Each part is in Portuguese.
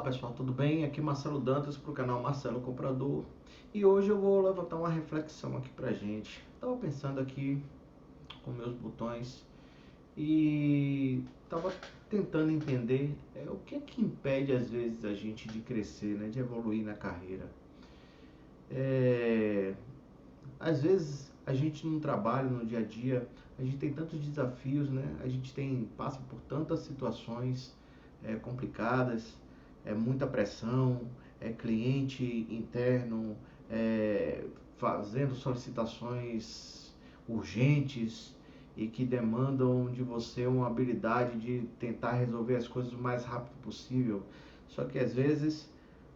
pessoal, tudo bem? Aqui é Marcelo Dantas para o canal Marcelo Comprador e hoje eu vou levantar uma reflexão aqui pra gente. Estava pensando aqui com meus botões e estava tentando entender o que é que impede às vezes a gente de crescer, né, de evoluir na carreira. É, Às vezes a gente no trabalho, no dia a dia, a gente tem tantos desafios, né? A gente passa por tantas situações complicadas, muita pressão, cliente interno, fazendo solicitações urgentes e que demandam de você uma habilidade de tentar resolver as coisas o mais rápido possível. Só que às vezes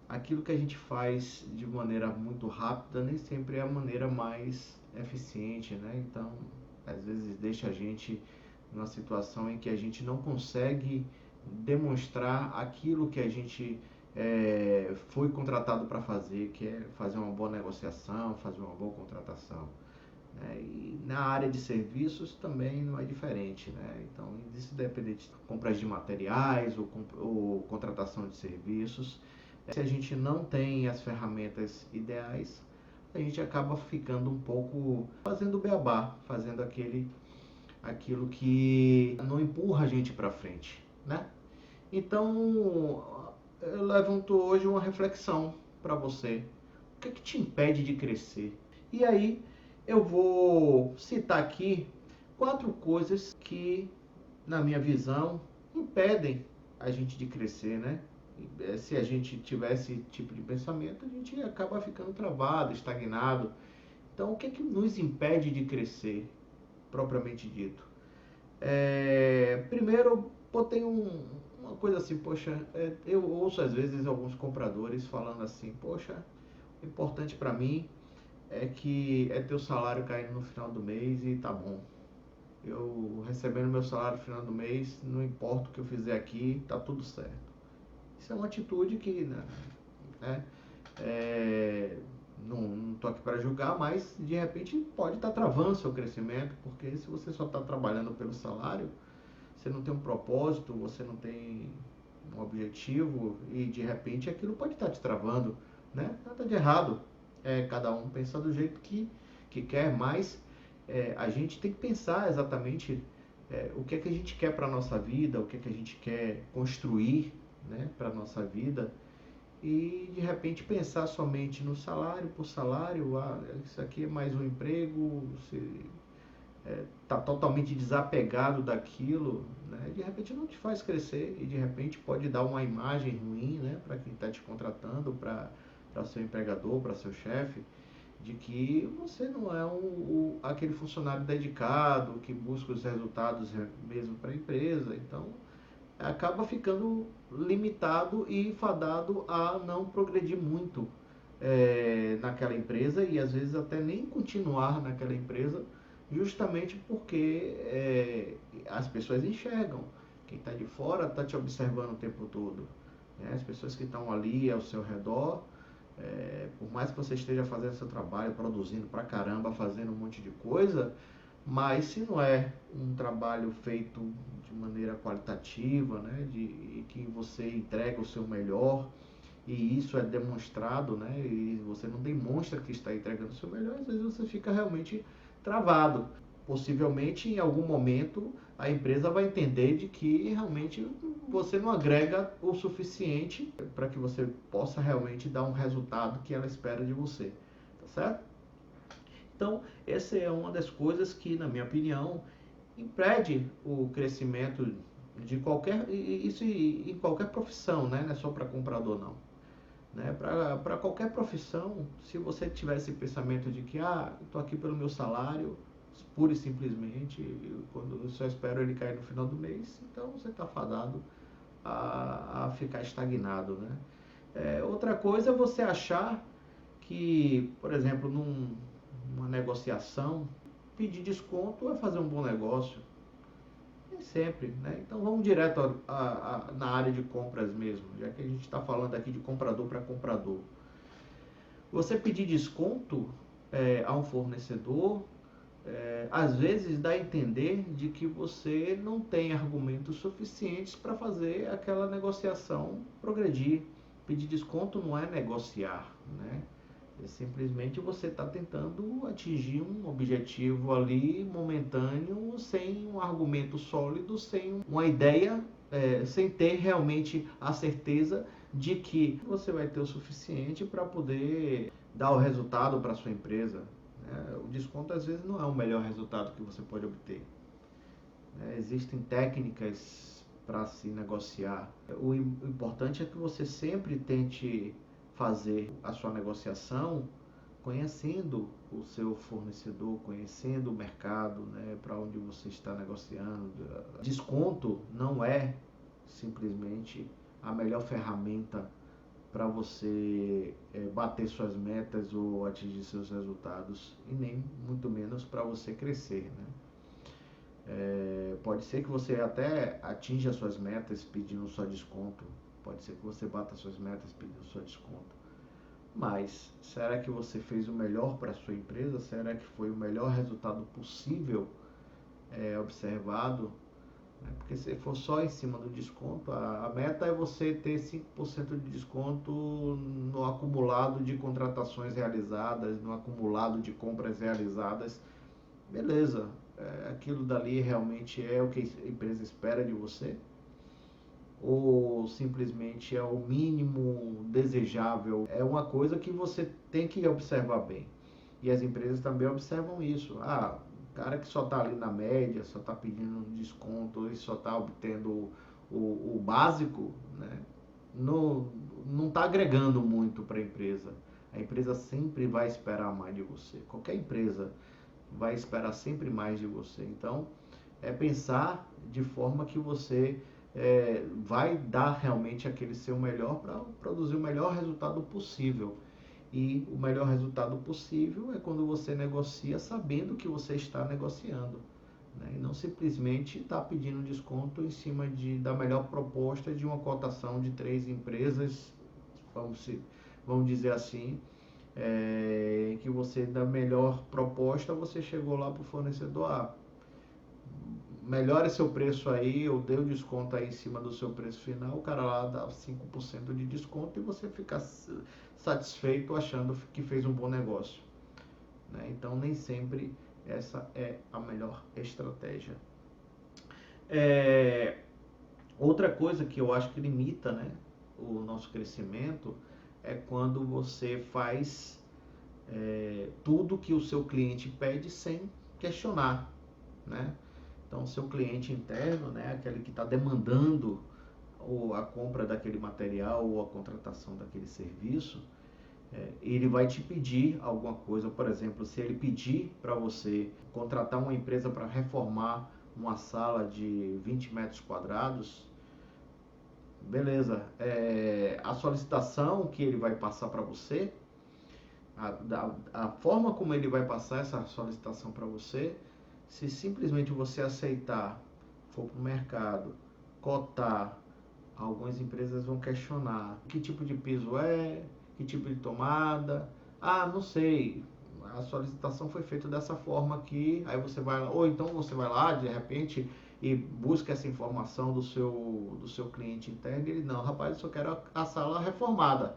aquilo que a gente faz de maneira muito rápida nem sempre é a maneira mais eficiente, né? Então, às vezes deixa a gente numa situação em que a gente não consegue demonstrar aquilo que a gente foi contratado para fazer, que é fazer uma boa negociação, fazer uma boa contratação. Né? E na área de serviços também não é diferente, né? Então, isso depende de compras de materiais ou contratação de serviços. Se a gente não tem as ferramentas ideais, a gente acaba ficando um pouco fazendo beabá, fazendo aquilo que não empurra a gente para frente, né? Então, eu levanto hoje uma reflexão para você. O que é que te impede de crescer? E aí, eu vou citar aqui 4 coisas que, na minha visão, impedem a gente de crescer, né? Se a gente tiver esse tipo de pensamento, a gente acaba ficando travado, estagnado. Então, o que é que nos impede de crescer, propriamente dito? Primeiro, eu botei uma coisa assim, poxa, eu ouço às vezes alguns compradores falando assim, poxa, o importante para mim é ter o salário caindo no final do mês e tá bom. Eu recebendo meu salário no final do mês, não importa o que eu fizer aqui, tá tudo certo. Isso é uma atitude que, né, não estou aqui para julgar, mas de repente pode estar travando o seu crescimento, porque se você só está trabalhando pelo salário, você não tem um propósito, você não tem um objetivo e de repente aquilo pode estar te travando, né? Nada de errado, cada um pensa do jeito que quer, mas a gente tem que pensar exatamente o que é que a gente quer para a nossa vida, o que é que a gente quer construir, né, para a nossa vida e de repente pensar somente no salário por salário, isso aqui é mais um emprego, você está totalmente desapegado daquilo, né? De repente não te faz crescer e de repente pode dar uma imagem ruim, né, para quem está te contratando, para seu empregador, para seu chefe, de que você não é aquele funcionário dedicado, que busca os resultados mesmo para a empresa. Então, acaba ficando limitado e fadado a não progredir muito naquela empresa e às vezes até nem continuar naquela empresa, justamente porque as pessoas enxergam. Quem está de fora está te observando o tempo todo. Né? As pessoas que estão ali ao seu redor, por mais que você esteja fazendo seu trabalho, produzindo pra caramba, fazendo um monte de coisa, mas se não é um trabalho feito de maneira qualitativa, né, de que você entrega o seu melhor e isso é demonstrado, né, e você não demonstra que está entregando o seu melhor, às vezes você fica realmente travado. Possivelmente em algum momento a empresa vai entender de que realmente você não agrega o suficiente para que você possa realmente dar um resultado que ela espera de você, tá certo? Então, essa é uma das coisas que, na minha opinião, impede o crescimento de qualquer, isso em qualquer profissão, né? Não é só para comprador não. Né? Para qualquer profissão, se você tiver esse pensamento de que estou aqui pelo meu salário, pura e simplesmente, quando eu só espero ele cair no final do mês, então você está fadado a ficar estagnado. Né? Outra coisa é você achar que, por exemplo, numa negociação, pedir desconto é fazer um bom negócio. Nem sempre, né? Então vamos direto na área de compras mesmo, já que a gente está falando aqui de comprador para comprador. Você pedir desconto a um fornecedor, às vezes dá a entender de que você não tem argumentos suficientes para fazer aquela negociação progredir. Pedir desconto não é negociar, né? É simplesmente você está tentando atingir um objetivo ali momentâneo, sem um argumento sólido, sem uma ideia, sem ter realmente a certeza de que você vai ter o suficiente para poder dar o resultado para sua empresa. Né? O desconto às vezes não é o melhor resultado que você pode obter. Né? Existem técnicas para se negociar. O importante é que você sempre tente fazer a sua negociação conhecendo o seu fornecedor, conhecendo o mercado, né, para onde você está negociando. Desconto não é simplesmente a melhor ferramenta para você bater suas metas ou atingir seus resultados, e nem muito menos para você crescer, né? Pode ser que você até atinja suas metas pedindo só desconto, pode ser que você bata suas metas pedindo só desconto, mas será que você fez o melhor para a sua empresa? Será que foi o melhor resultado possível observado? Porque se for só em cima do desconto, a meta é você ter 5% de desconto no acumulado de contratações realizadas, no acumulado de compras realizadas. Beleza, aquilo dali realmente é o que a empresa espera de você? Ou simplesmente é o mínimo desejável? É uma coisa que você tem que observar bem. E as empresas também observam isso. O cara que só está ali na média, só está pedindo um desconto e só está obtendo o básico, né? Não está agregando muito para a empresa. A empresa sempre vai esperar mais de você. Qualquer empresa vai esperar sempre mais de você. Então, é pensar de forma que você vai dar realmente aquele seu melhor para produzir o melhor resultado possível. E o melhor resultado possível é quando você negocia sabendo que você está negociando, né? E não simplesmente está pedindo desconto em cima da melhor proposta de uma cotação de 3 empresas, vamos dizer assim, que você, da melhor proposta, você chegou lá para o fornecedor, melhore seu preço aí, eu dei o desconto aí em cima do seu preço final, o cara lá dá 5% de desconto e você fica satisfeito achando que fez um bom negócio, né? Então nem sempre essa é a melhor estratégia. Outra coisa que eu acho que limita, né, o nosso crescimento é quando você faz tudo que o seu cliente pede sem questionar, né? Então, o seu cliente interno, né, aquele que está demandando a compra daquele material ou a contratação daquele serviço, ele vai te pedir alguma coisa. Por exemplo, se ele pedir para você contratar uma empresa para reformar uma sala de 20 metros quadrados, beleza. A solicitação que ele vai passar para você, a forma como ele vai passar essa solicitação para você, se simplesmente você aceitar, for para o mercado, cotar, algumas empresas vão questionar que tipo de piso que tipo de tomada. Não sei, a solicitação foi feita dessa forma aqui, aí você vai lá, ou então você vai lá de repente e busca essa informação do seu cliente interno e ele, não, rapaz, eu só quero a sala reformada.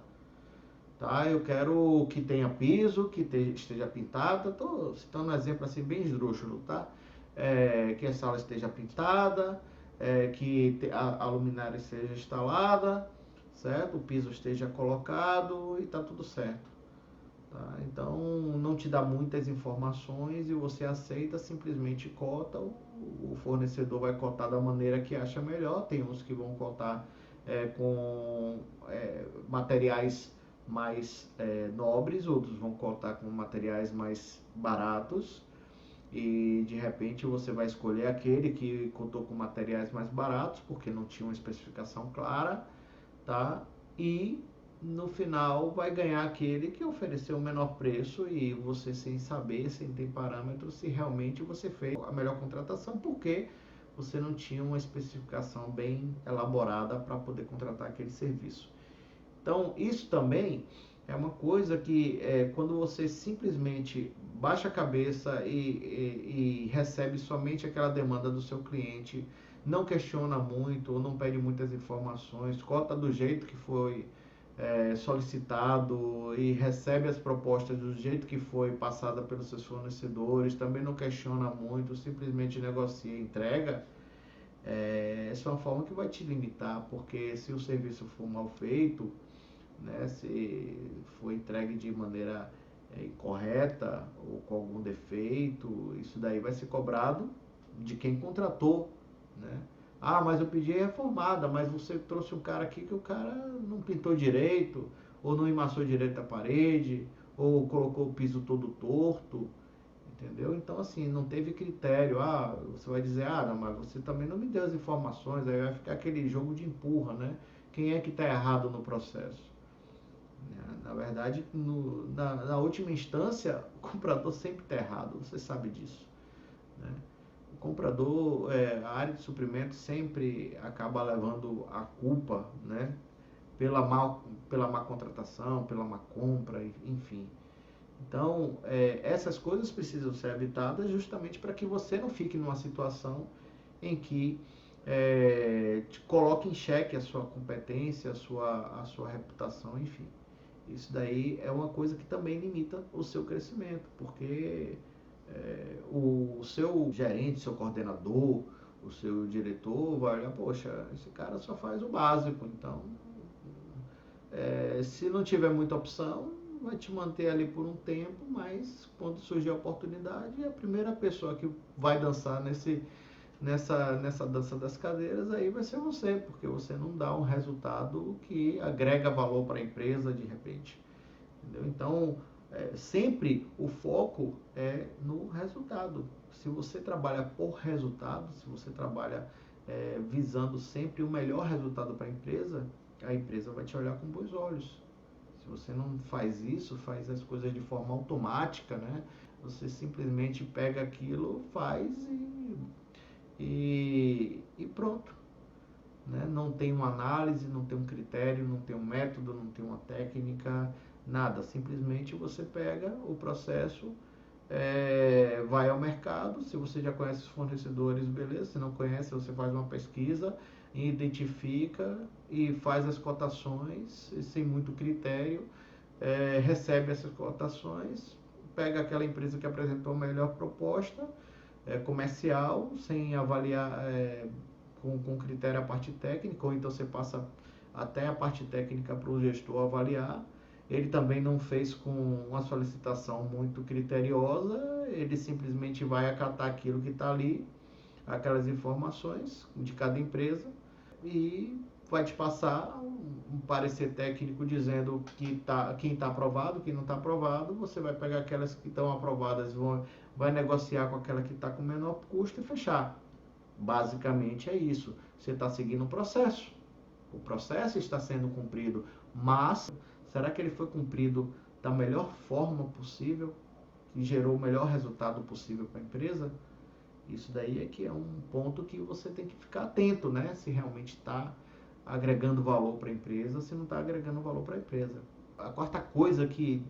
Tá? Eu quero que tenha piso, que esteja pintada. Estou citando um exemplo assim bem esdrúxulo, tá? Que a sala esteja pintada, que a luminária esteja instalada, certo? O piso esteja colocado e está tudo certo. Tá? Então não te dá muitas informações e você aceita, simplesmente cota. O fornecedor vai cotar da maneira que acha melhor. Tem uns que vão cotar com materiais mais nobres, outros vão cotar com materiais mais baratos e de repente você vai escolher aquele que contou com materiais mais baratos porque não tinha uma especificação clara, tá? E no final vai ganhar aquele que ofereceu o menor preço e você, sem saber, sem ter parâmetros, se realmente você fez a melhor contratação, porque você não tinha uma especificação bem elaborada para poder contratar aquele serviço. Então, isso também é uma coisa que quando você simplesmente baixa a cabeça e recebe somente aquela demanda do seu cliente, não questiona muito ou não pede muitas informações, cota do jeito que foi solicitado e recebe as propostas do jeito que foi passada pelos seus fornecedores, também não questiona muito, simplesmente negocia e entrega, essa é uma forma que vai te limitar, porque se o serviço for mal feito, né, se for entregue de maneira incorreta ou com algum defeito, isso daí vai ser cobrado de quem contratou, né? Ah, mas eu pedi reformada, mas você trouxe um cara aqui que o cara não pintou direito, ou não emassou direito a parede, ou colocou o piso todo torto, entendeu? Então, assim, não teve critério. Ah, você vai dizer, ah, não, mas você também não me deu as informações, aí vai ficar aquele jogo de empurra, né? Quem é que está errado no processo? Na verdade, na última instância, o comprador sempre está errado, você sabe disso, né? O comprador, a área de suprimento sempre acaba levando a culpa, né? Pela má contratação, pela má compra, enfim. Então, essas coisas precisam ser evitadas justamente para que você não fique numa situação em que te coloque em xeque a sua competência, a sua reputação, enfim. Isso daí é uma coisa que também limita o seu crescimento, porque o seu gerente, seu coordenador, o seu diretor vai olhar, poxa, esse cara só faz o básico, então se não tiver muita opção, vai te manter ali por um tempo, mas quando surgir a oportunidade, a primeira pessoa que vai dançar nessa dança das cadeiras aí vai ser você, porque você não dá um resultado que agrega valor para a empresa de repente. Entendeu? Então, sempre o foco é no resultado. Se você trabalha por resultado, se você trabalha visando sempre o melhor resultado para a empresa vai te olhar com bons olhos. Se você não faz isso, faz as coisas de forma automática, né? Você simplesmente pega aquilo, faz e pronto. Né? Não tem uma análise, não tem um critério, não tem um método, não tem uma técnica, nada. Simplesmente você pega o processo, vai ao mercado. Se você já conhece os fornecedores, beleza. Se não conhece, você faz uma pesquisa, identifica e faz as cotações sem muito critério, recebe essas cotações, pega aquela empresa que apresentou a melhor proposta comercial, sem avaliar com critério a parte técnica, ou então você passa até a parte técnica para o gestor avaliar. Ele também não fez com uma solicitação muito criteriosa, ele simplesmente vai acatar aquilo que está ali, aquelas informações de cada empresa, e vai te passar um parecer técnico dizendo quem está aprovado, quem não está aprovado. Você vai pegar aquelas que estão aprovadas, vai negociar com aquela que está com menor custo e fechar. Basicamente é isso. Você está seguindo o processo. O processo está sendo cumprido, mas será que ele foi cumprido da melhor forma possível, que gerou o melhor resultado possível para a empresa? Isso daí é que é um ponto que você tem que ficar atento, né? Se realmente está agregando valor para a empresa, se não está agregando valor para a empresa. A quarta coisa que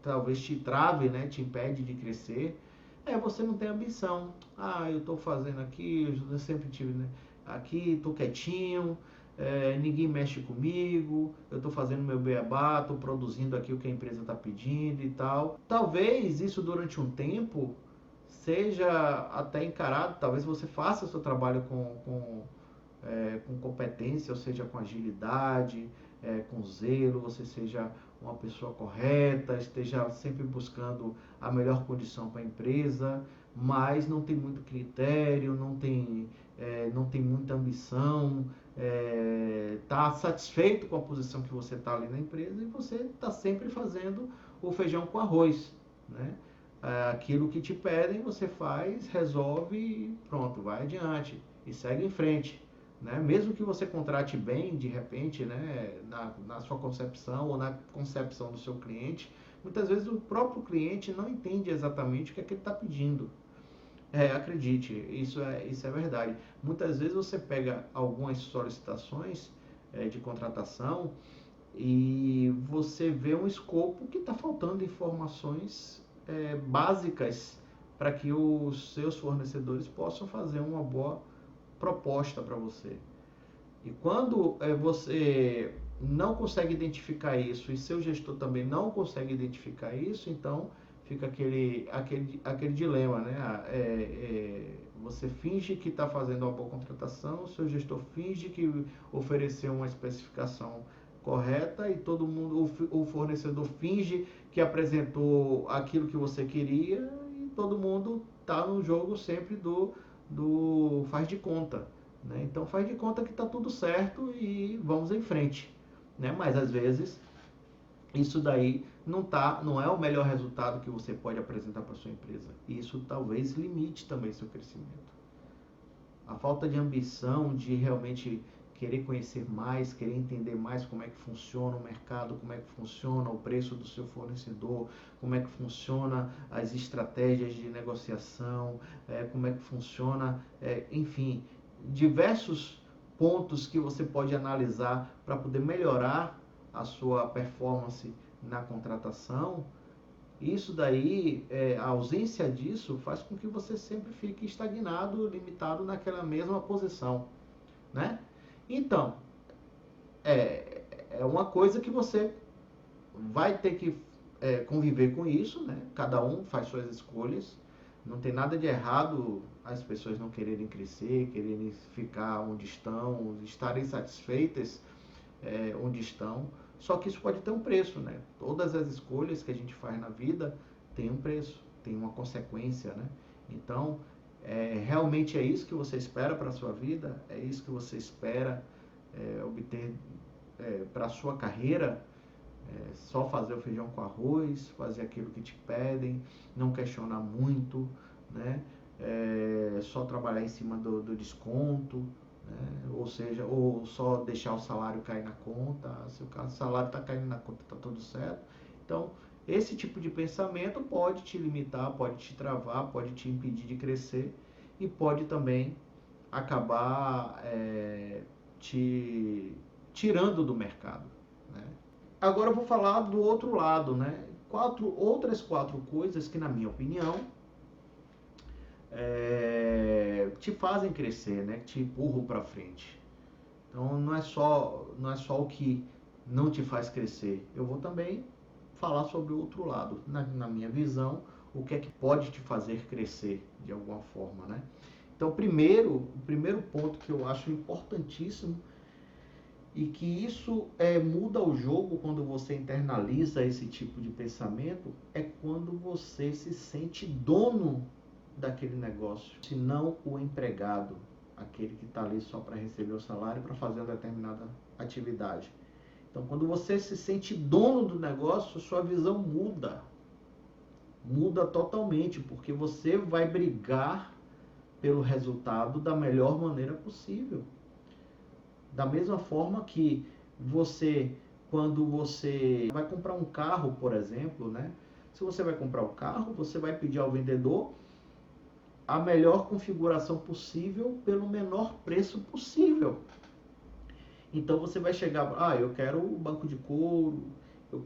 talvez te trave, né, te impede de crescer, você não ter ambição. Ah, eu estou fazendo aqui, eu sempre tive, né, aqui, estou quietinho, ninguém mexe comigo, eu estou fazendo meu beabá, estou produzindo aqui o que a empresa está pedindo e tal. Talvez isso durante um tempo seja até encarado, talvez você faça o seu trabalho com competência, ou seja, com agilidade, com zelo, você seja uma pessoa correta, esteja sempre buscando a melhor condição para a empresa, mas não tem muito critério, não tem muita ambição, está satisfeito com a posição que você está ali na empresa e você está sempre fazendo o feijão com arroz, né? Aquilo que te pedem, você faz, resolve e pronto, vai adiante e segue em frente. Né? Mesmo que você contrate bem, de repente, né, na sua concepção ou na concepção do seu cliente, muitas vezes o próprio cliente não entende exatamente o que é que ele está pedindo. Acredite, isso é verdade. Muitas vezes você pega algumas solicitações de contratação e você vê um escopo que está faltando informações básicas para que os seus fornecedores possam fazer uma boa proposta para você. E quando você não consegue identificar isso e seu gestor também não consegue identificar isso, então fica aquele dilema, né? Você finge que está fazendo uma boa contratação, seu gestor finge que ofereceu uma especificação correta e todo mundo, o fornecedor finge que apresentou aquilo que você queria e todo mundo está no jogo sempre do faz de conta, né? Então faz de conta que está tudo certo e vamos em frente, né? Mas às vezes isso daí não é o melhor resultado que você pode apresentar para sua empresa. E isso talvez limite também seu crescimento. A falta de ambição, de realmente querer conhecer mais, querer entender mais como é que funciona o mercado, como é que funciona o preço do seu fornecedor, como é que funciona as estratégias de negociação, como é que funciona, enfim, diversos pontos que você pode analisar para poder melhorar a sua performance na contratação. Isso daí, a ausência disso faz com que você sempre fique estagnado, limitado naquela mesma posição, né? Então, é uma coisa que você vai ter que conviver com isso, né? Cada um faz suas escolhas. Não tem nada de errado as pessoas não quererem crescer, quererem ficar onde estão, estarem satisfeitas onde estão. Só que isso pode ter um preço, né? Todas as escolhas que a gente faz na vida tem um preço, tem uma consequência, né? Então, realmente é isso que você espera para a sua vida? É isso que você espera obter para a sua carreira? Só fazer o feijão com arroz, fazer aquilo que te pedem, não questionar muito, né? Só trabalhar em cima do desconto, né? Ou seja, ou só deixar o salário cair na conta. Se o salário está caindo na conta, está tudo certo. Então, esse tipo de pensamento pode te limitar, pode te travar, pode te impedir de crescer e pode também acabar te tirando do mercado, né? Agora eu vou falar do outro lado, né? Outras quatro coisas que, na minha opinião, te fazem crescer, né? Te empurram para frente. Então não é só o que não te faz crescer. Eu vou também falar sobre o outro lado. Na minha visão, o que é que pode te fazer crescer de alguma forma, né? Então, o primeiro ponto que eu acho importantíssimo e que isso muda o jogo quando você internaliza esse tipo de pensamento é quando você se sente dono daquele negócio, se não o empregado, aquele que está ali só para receber o salário para fazer uma determinada atividade. Então, quando você se sente dono do negócio, sua visão muda totalmente, porque você vai brigar pelo resultado da melhor maneira possível. Da mesma forma que quando você vai comprar um carro, por exemplo, né? Se você vai comprar um carro, você vai pedir ao vendedor a melhor configuração possível pelo menor preço possível. Então você vai chegar, eu quero banco de couro, eu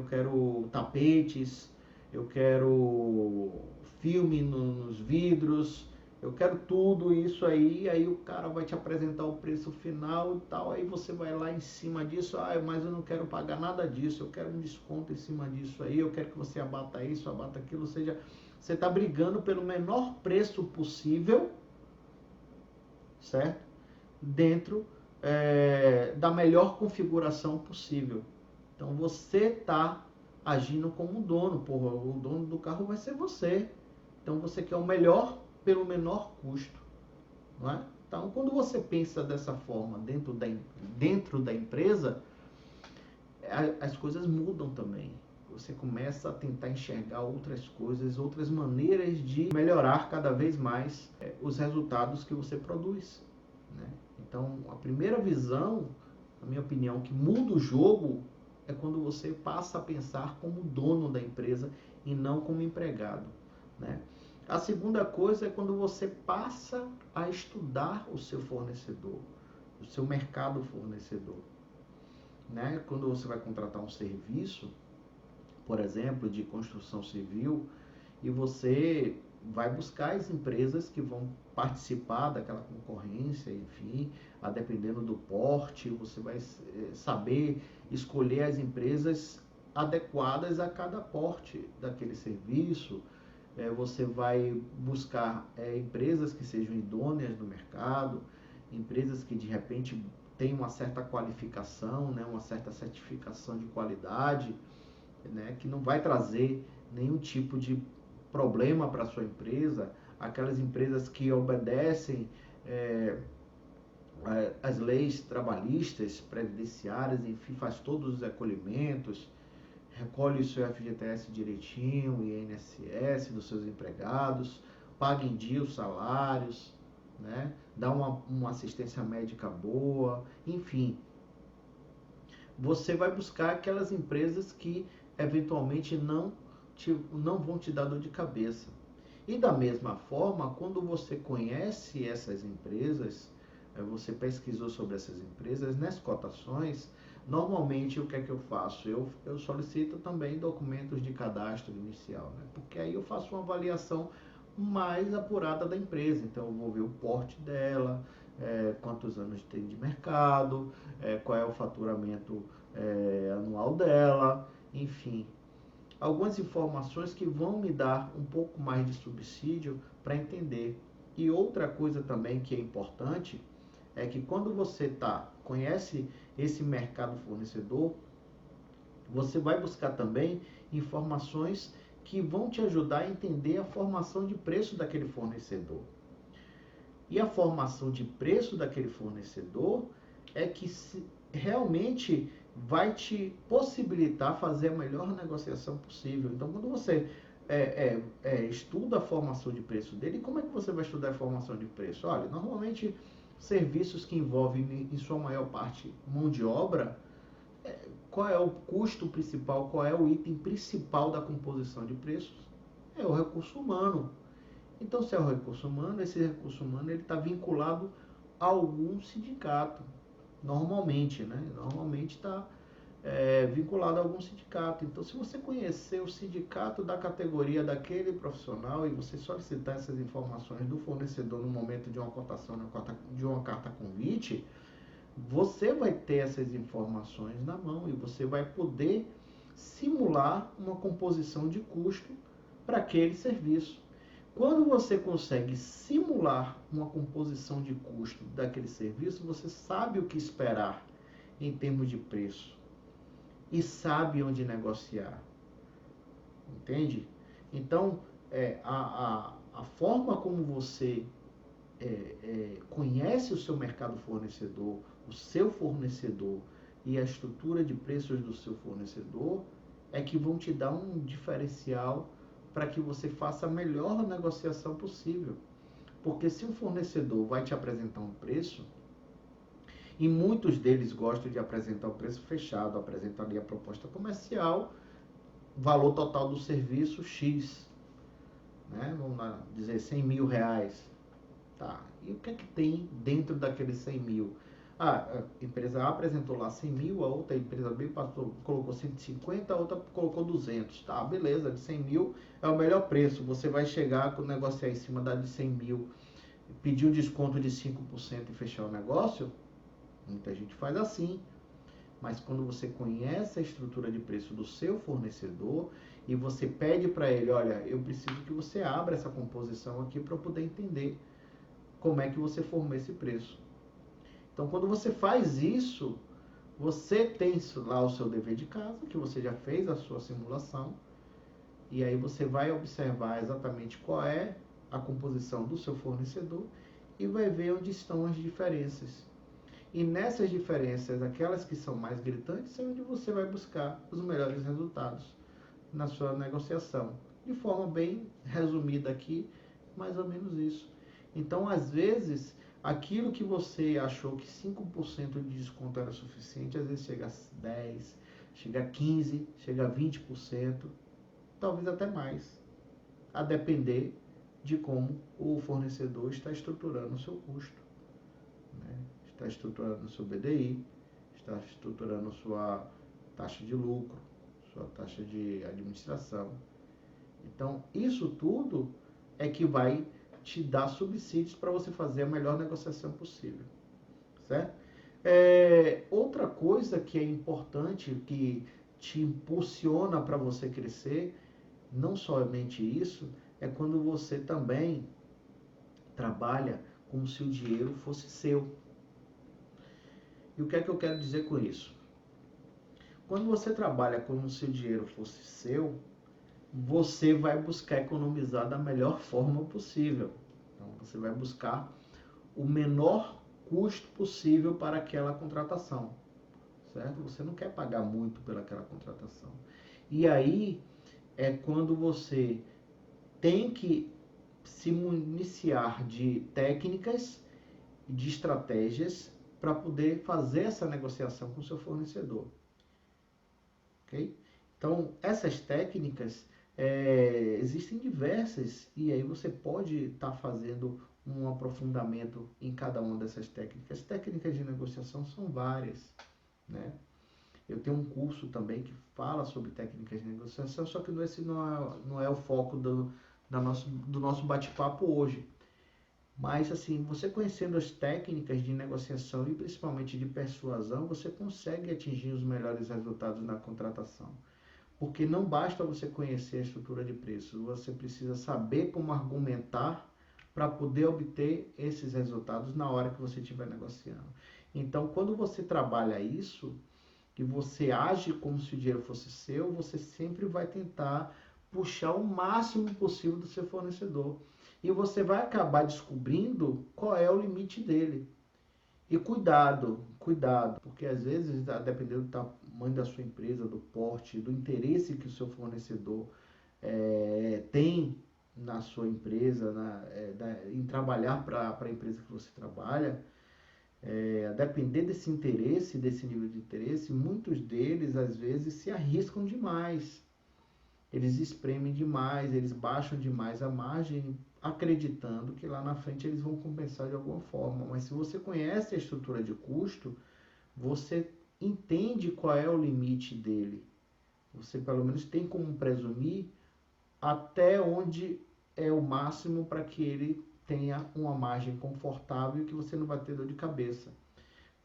quero tapetes, eu quero filme nos vidros, eu quero tudo isso aí o cara vai te apresentar o preço final e tal, aí você vai lá em cima disso, mas eu não quero pagar nada disso, eu quero um desconto em cima disso aí, eu quero que você abata isso, abata aquilo, ou seja, você está brigando pelo menor preço possível, certo? Dentro da melhor configuração possível. Então você está agindo como dono, o dono do carro vai ser você. Então você quer o melhor pelo menor custo, não é? Então quando você pensa dessa forma dentro da empresa, as coisas mudam também. Você começa a tentar enxergar outras coisas, outras maneiras de melhorar cada vez mais os resultados que você produz, né? Então, a primeira visão, na minha opinião, que muda o jogo é quando você passa a pensar como dono da empresa e não como empregado, né? A segunda coisa é quando você passa a estudar o seu fornecedor, o seu mercado fornecedor, né? Quando você vai contratar um serviço, por exemplo, de construção civil, e você vai buscar as empresas que vão participar daquela concorrência, enfim, a dependendo do porte, você vai saber escolher as empresas adequadas a cada porte daquele serviço. Você vai buscar empresas que sejam idôneas no mercado, empresas que de repente tenham uma certa qualificação, né, uma certa certificação de qualidade, né, que não vai trazer nenhum tipo de problema para a sua empresa, aquelas empresas que obedecem as leis trabalhistas, previdenciárias, enfim, faz todos os recolhimentos, recolhe o seu FGTS direitinho, o INSS dos seus empregados, paga em dia os salários, né? Dá uma assistência médica boa, enfim. Você vai buscar aquelas empresas que eventualmente não vão te dar dor de cabeça. E da mesma forma, quando você conhece essas empresas, você pesquisou sobre essas empresas, nas cotações, normalmente o que é que eu faço? Eu solicito também documentos de cadastro inicial, né? Porque aí eu faço uma avaliação mais apurada da empresa. Então eu vou ver o porte dela, quantos anos tem de mercado, qual é o faturamento anual dela, enfim. Algumas informações que vão me dar um pouco mais de subsídio para entender. E outra coisa também que é importante é que quando você conhece esse mercado fornecedor, você vai buscar também informações que vão te ajudar a entender a formação de preço daquele fornecedor. E a formação de preço daquele fornecedor é que realmente vai te possibilitar fazer a melhor negociação possível. Então, quando você estuda a formação de preço dele, como é que você vai estudar a formação de preço? Olha, normalmente serviços que envolvem, em sua maior parte, mão de obra, qual é o custo principal, qual é o item principal da composição de preços? É o recurso humano. Então, se é o recurso humano, esse recurso humano está vinculado a algum sindicato, normalmente, né? Normalmente está vinculado a algum sindicato. Então, se você conhecer o sindicato da categoria daquele profissional e você solicitar essas informações do fornecedor no momento de uma cotação, de uma carta convite, você vai ter essas informações na mão e você vai poder simular uma composição de custo para aquele serviço. Quando você consegue simular uma composição de custo daquele serviço, você sabe o que esperar em termos de preço e sabe onde negociar. Entende? Então, a forma como você conhece o seu mercado fornecedor, o seu fornecedor e a estrutura de preços do seu fornecedor é que vão te dar um diferencial para que você faça a melhor negociação possível. Porque se um fornecedor vai te apresentar um preço, e muitos deles gostam de apresentar o preço fechado, apresentar ali a proposta comercial, valor total do serviço X, né? Vamos lá dizer 100 mil reais. Tá, e o que é que tem dentro daqueles 100 mil? A empresa A apresentou lá 100 mil, a outra empresa B colocou 150, a outra colocou 200. Tá, beleza, de 100 mil é o melhor preço. Você vai chegar com negociar em cima da de 100 mil, pedir um desconto de 5% e fechar o negócio? Muita gente faz assim. Mas quando você conhece a estrutura de preço do seu fornecedor e você pede para ele, olha, eu preciso que você abra essa composição aqui para eu poder entender como é que você formou esse preço. Então, quando você faz isso, você tem lá o seu dever de casa, que você já fez a sua simulação, e aí você vai observar exatamente qual é a composição do seu fornecedor e vai ver onde estão as diferenças. E nessas diferenças, aquelas que são mais gritantes, é onde você vai buscar os melhores resultados na sua negociação. De forma bem resumida aqui, mais ou menos isso. Então, às vezes, aquilo que você achou que 5% de desconto era suficiente, às vezes chega a 10%, chega a 15%, chega a 20%, talvez até mais, a depender de como o fornecedor está estruturando o seu custo, né? Está estruturando o seu BDI, está estruturando a sua taxa de lucro, sua taxa de administração. Então, isso tudo é que vai te dar subsídios para você fazer a melhor negociação possível, certo? Outra coisa que é importante, que te impulsiona para você crescer, não somente isso, é quando você também trabalha como se o dinheiro fosse seu. E o que é que eu quero dizer com isso? Quando você trabalha como se o dinheiro fosse seu, você vai buscar economizar da melhor forma possível. Então, você vai buscar o menor custo possível para aquela contratação, certo? Você não quer pagar muito pelaquela contratação. E aí é quando você tem que se municiar de técnicas e de estratégias para poder fazer essa negociação com o seu fornecedor. Ok? Então, essas técnicas existem diversas e aí você pode estar fazendo um aprofundamento em cada uma dessas técnicas. Técnicas de negociação são várias, né? Eu tenho um curso também que fala sobre técnicas de negociação, só que esse não é o foco do nosso bate-papo hoje. Mas, assim, você conhecendo as técnicas de negociação e principalmente de persuasão, você consegue atingir os melhores resultados na contratação. Porque não basta você conhecer a estrutura de preços, você precisa saber como argumentar para poder obter esses resultados na hora que você estiver negociando. Então, quando você trabalha isso, que você age como se o dinheiro fosse seu, você sempre vai tentar puxar o máximo possível do seu fornecedor. E você vai acabar descobrindo qual é o limite dele. E cuidado, porque às vezes, dependendo do tamanho da sua empresa, do porte, do interesse que o seu fornecedor tem na sua empresa, em trabalhar para a empresa que você trabalha, a depender desse interesse, desse nível de interesse, muitos deles às vezes se arriscam demais. Eles espremem demais, eles baixam demais a margem, acreditando que lá na frente eles vão compensar de alguma forma. Mas se você conhece a estrutura de custo, você entende qual é o limite dele. Você pelo menos tem como presumir até onde é o máximo para que ele tenha uma margem confortável e que você não vai ter dor de cabeça.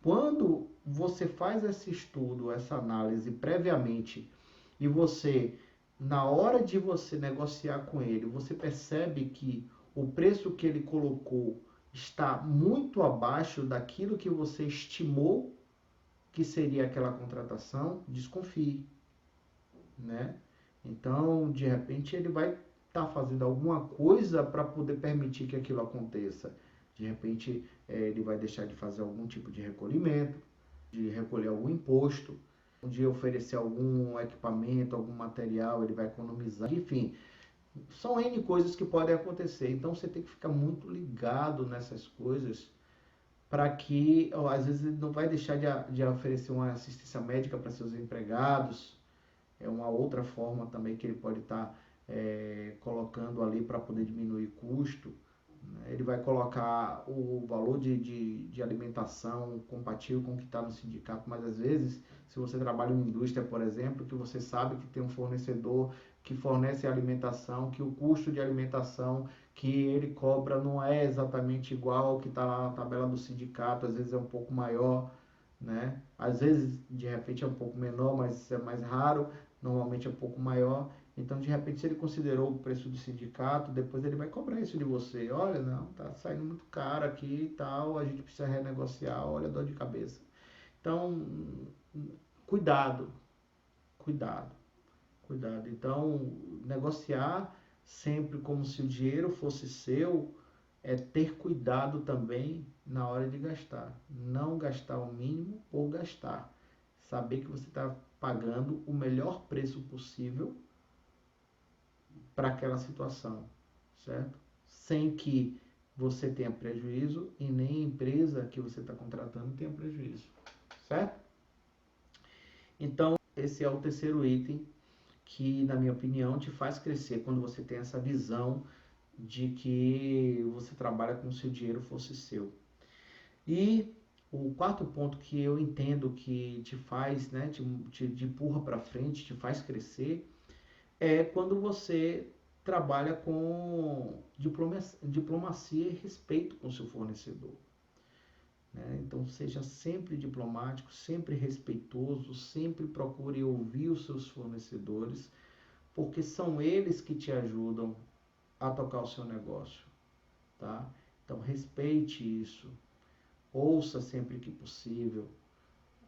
Quando você faz esse estudo, essa análise previamente, e você, na hora de você negociar com ele, você percebe que o preço que ele colocou está muito abaixo daquilo que você estimou que seria aquela contratação, desconfie, né? Então, de repente, ele vai estar fazendo alguma coisa para poder permitir que aquilo aconteça. De repente, ele vai deixar de fazer algum tipo de recolhimento, de recolher algum imposto, de oferecer algum equipamento, algum material, ele vai economizar. Enfim, são N coisas que podem acontecer. Então, você tem que ficar muito ligado nessas coisas para que, às vezes, ele não vai deixar de oferecer uma assistência médica para seus empregados. É uma outra forma também que ele pode estar colocando ali para poder diminuir custo. Ele vai colocar o valor de alimentação compatível com o que está no sindicato, mas às vezes, se você trabalha em indústria, por exemplo, que você sabe que tem um fornecedor que fornece alimentação, que o custo de alimentação que ele cobra não é exatamente igual ao que está lá na tabela do sindicato, às vezes é um pouco maior, né? Às vezes, de repente, é um pouco menor, mas é mais raro, normalmente é um pouco maior. Então, de repente, se ele considerou o preço do sindicato, depois ele vai cobrar isso de você. Olha, não, tá saindo muito caro aqui e tal, a gente precisa renegociar, olha, dor de cabeça. Então, cuidado, cuidado, cuidado. Então, negociar sempre como se o dinheiro fosse seu, é ter cuidado também na hora de gastar. Não gastar o mínimo ou gastar. Saber que você está pagando o melhor preço possível para aquela situação, certo? Sem que você tenha prejuízo e nem a empresa que você está contratando tenha prejuízo, certo? Então, esse é o terceiro item que, na minha opinião, te faz crescer quando você tem essa visão de que você trabalha como se o dinheiro fosse seu. E o quarto ponto que eu entendo que te faz, te empurra para frente, te faz crescer, é quando você trabalha com diplomacia e respeito com o seu fornecedor. Né? Então seja sempre diplomático, sempre respeitoso, sempre procure ouvir os seus fornecedores, porque são eles que te ajudam a tocar o seu negócio. Tá? Então respeite isso, ouça sempre que possível.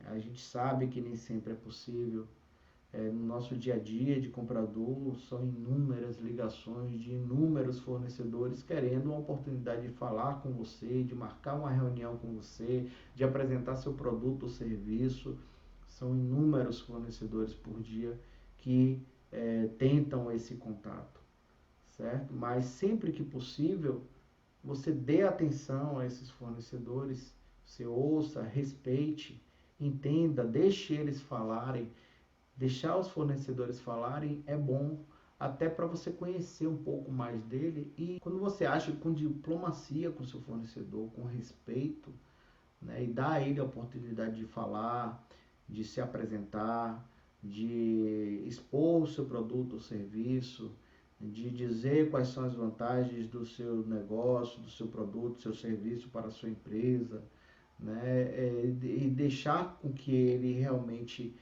A gente sabe que nem sempre é possível. No nosso dia a dia de comprador, são inúmeras ligações de inúmeros fornecedores querendo uma oportunidade de falar com você, de marcar uma reunião com você, de apresentar seu produto ou serviço. São inúmeros fornecedores por dia que tentam esse contato, certo? Mas sempre que possível, você dê atenção a esses fornecedores, você ouça, respeite, entenda, deixe eles falarem. Deixar os fornecedores falarem é bom, até para você conhecer um pouco mais dele, e quando você age com diplomacia com seu fornecedor, com respeito, né, e dá a ele a oportunidade de falar, de se apresentar, de expor o seu produto ou serviço, de dizer quais são as vantagens do seu negócio, do seu produto, do seu serviço para a sua empresa, né, e deixar com que ele realmente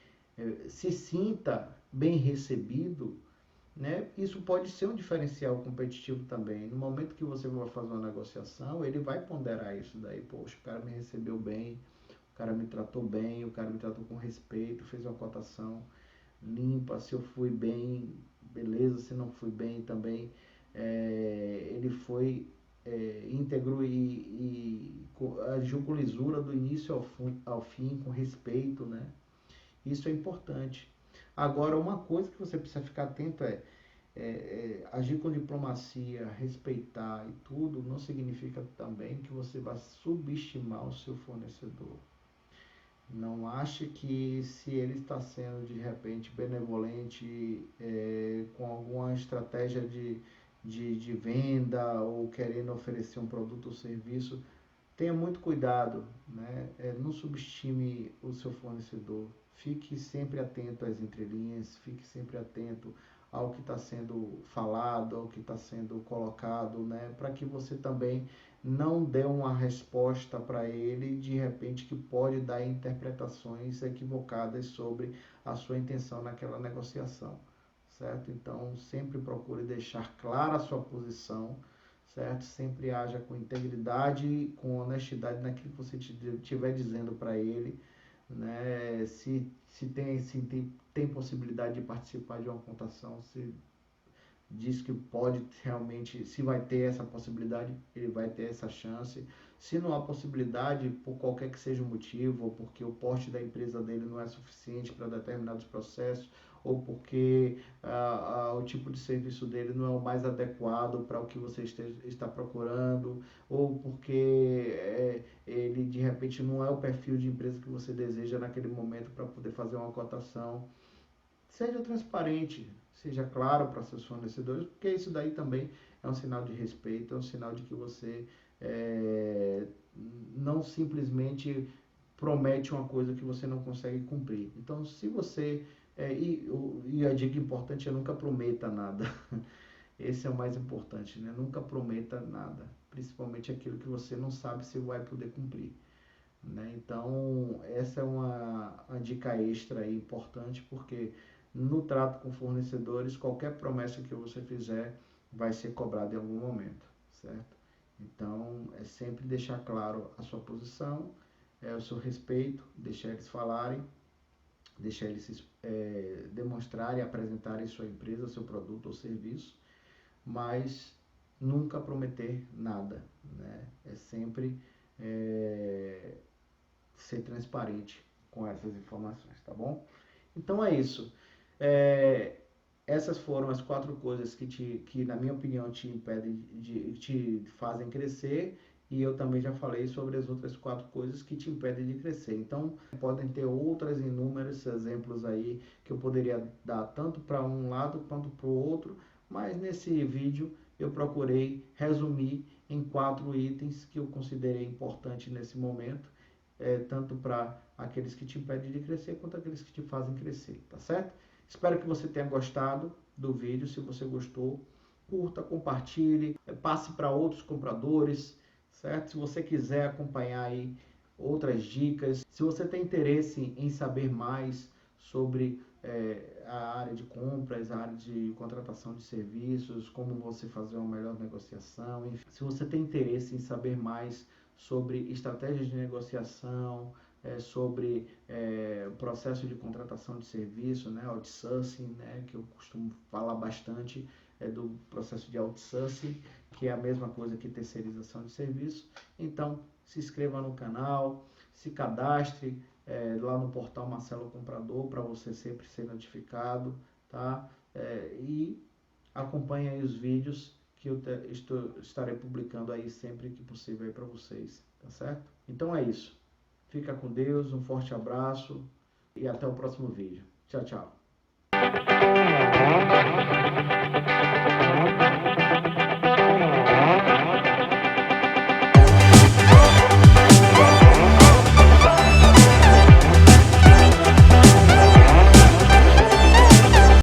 se sinta bem recebido, né? Isso pode ser um diferencial competitivo também. No momento que você vai fazer uma negociação, ele vai ponderar isso daí. Poxa, o cara me recebeu bem, o cara me tratou bem, o cara me tratou com respeito, fez uma cotação limpa, se eu fui bem, beleza, se não fui bem também, ele foi íntegro e agiu com lisura do início ao fim, com respeito, né? Isso é importante. Agora, uma coisa que você precisa ficar atento agir com diplomacia, respeitar e tudo, não significa também que você vai subestimar o seu fornecedor. Não ache que se ele está sendo de repente benevolente com alguma estratégia de venda ou querendo oferecer um produto ou serviço, tenha muito cuidado, né? Não subestime o seu fornecedor. Fique sempre atento às entrelinhas, fique sempre atento ao que está sendo falado, ao que está sendo colocado, né? Para que você também não dê uma resposta para ele de repente que pode dar interpretações equivocadas sobre a sua intenção naquela negociação, certo? Então sempre procure deixar clara a sua posição, certo? Sempre haja com integridade e com honestidade naquilo que você estiver dizendo para ele, né? Se tem possibilidade de participar de uma cotação, se diz que pode realmente, se vai ter essa possibilidade, ele vai ter essa chance. Se não há possibilidade, por qualquer que seja o motivo, ou porque o porte da empresa dele não é suficiente para determinados processos, ou porque o tipo de serviço dele não é o mais adequado para o que você está procurando, ou porque ele de repente não é o perfil de empresa que você deseja naquele momento para poder fazer uma cotação. Seja transparente, seja claro para seus fornecedores, porque isso daí também é um sinal de respeito, é um sinal de que você não simplesmente promete uma coisa que você não consegue cumprir. Então, se você... e a dica importante é nunca prometa nada. Esse é o mais importante, né? Nunca prometa nada, principalmente aquilo que você não sabe se vai poder cumprir. Né? Então, essa é uma dica extra aí importante, porque no trato com fornecedores, qualquer promessa que você fizer vai ser cobrada em algum momento, certo? Então, é sempre deixar claro a sua posição, o seu respeito, deixar eles falarem, deixar eles demonstrarem, apresentarem sua empresa, seu produto ou serviço, mas nunca prometer nada, né? É sempre ser transparente com essas informações, tá bom? Então é isso. Essas foram as 4 coisas que na minha opinião te impedem, te fazem crescer, e eu também já falei sobre as outras 4 coisas que te impedem de crescer. Então podem ter outras inúmeros exemplos aí que eu poderia dar tanto para um lado quanto para o outro, mas nesse vídeo eu procurei resumir em 4 itens que eu considerei importante nesse momento, tanto para aqueles que te impedem de crescer quanto aqueles que te fazem crescer, tá certo? Espero que você tenha gostado do vídeo. Se você gostou, curta, compartilhe, passe para outros compradores, certo? Se você quiser acompanhar aí outras dicas, se você tem interesse em saber mais sobre a área de compras, a área de contratação de serviços, como você fazer uma melhor negociação, enfim. Se você tem interesse em saber mais sobre estratégias de negociação, sobre o processo de contratação de serviço, né, outsourcing, né, que eu costumo falar bastante do processo de outsourcing, que é a mesma coisa que terceirização de serviço. Então, se inscreva no canal, se cadastre lá no portal Marcelo Comprador para você sempre ser notificado, tá? E acompanhe aí os vídeos que eu estarei publicando aí sempre que possível para vocês, tá certo? Então é isso. Fica com Deus, um forte abraço e até o próximo vídeo. Tchau, tchau.